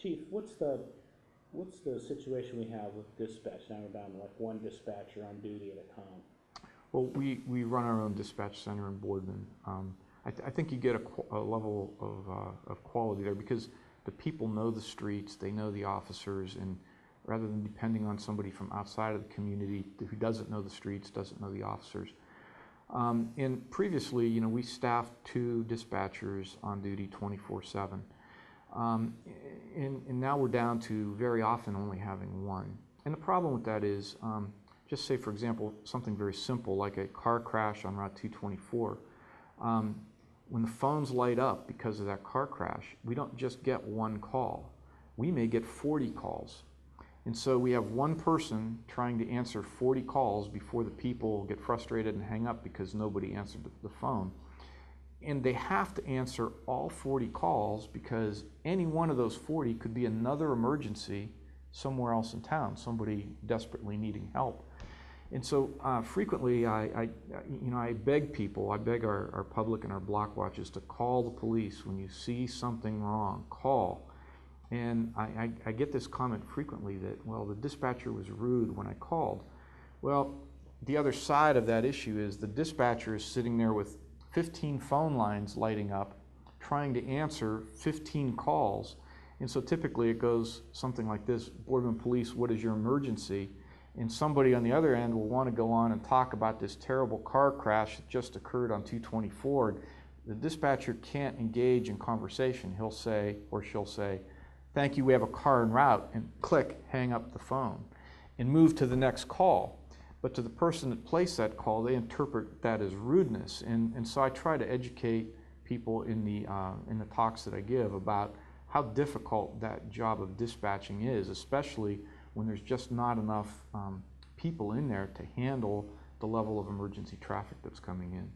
Chief, what's the situation we have with dispatch? Now we're down to like one dispatcher on duty at a time. Well, we run our own dispatch center in Boardman. I think you get a level of quality there because the people know the streets, they know the officers, and rather than depending on somebody from outside of the community who doesn't know the streets, doesn't know the officers. And previously, you know, we staffed 2 dispatchers on duty 24/7. And now we're down to very often only having 1. And the problem with that is, just say for example, something very simple like a car crash on Route 224. When the phones light up because of that car crash, we don't just get 1 call. We may get 40 calls. And so we have 1 person trying to answer 40 calls before the people get frustrated and hang up because nobody answered the phone. And they have to answer all 40 calls because any one of those 40 could be another emergency somewhere else in town, somebody desperately needing help. And so frequently I beg people, I beg our public and our block watches to call the police when you see something wrong, call. And I get this comment frequently that, well, the dispatcher was rude when I called. Well, the other side of that issue is the dispatcher is sitting there with 15 phone lines lighting up, trying to answer 15 calls. And so typically it goes something like this: Boardman Police, what is your emergency? And somebody on the other end will want to go on and talk about this terrible car crash that just occurred on 224. The dispatcher can't engage in conversation. He'll say, or she'll say, thank you, we have a car en route, and click, hang up the phone, and move to the next call. But to the person that placed that call, they interpret that as rudeness. And so I try to educate people in the talks that I give about how difficult that job of dispatching is, especially when there's just not enough people in there to handle the level of emergency traffic that's coming in.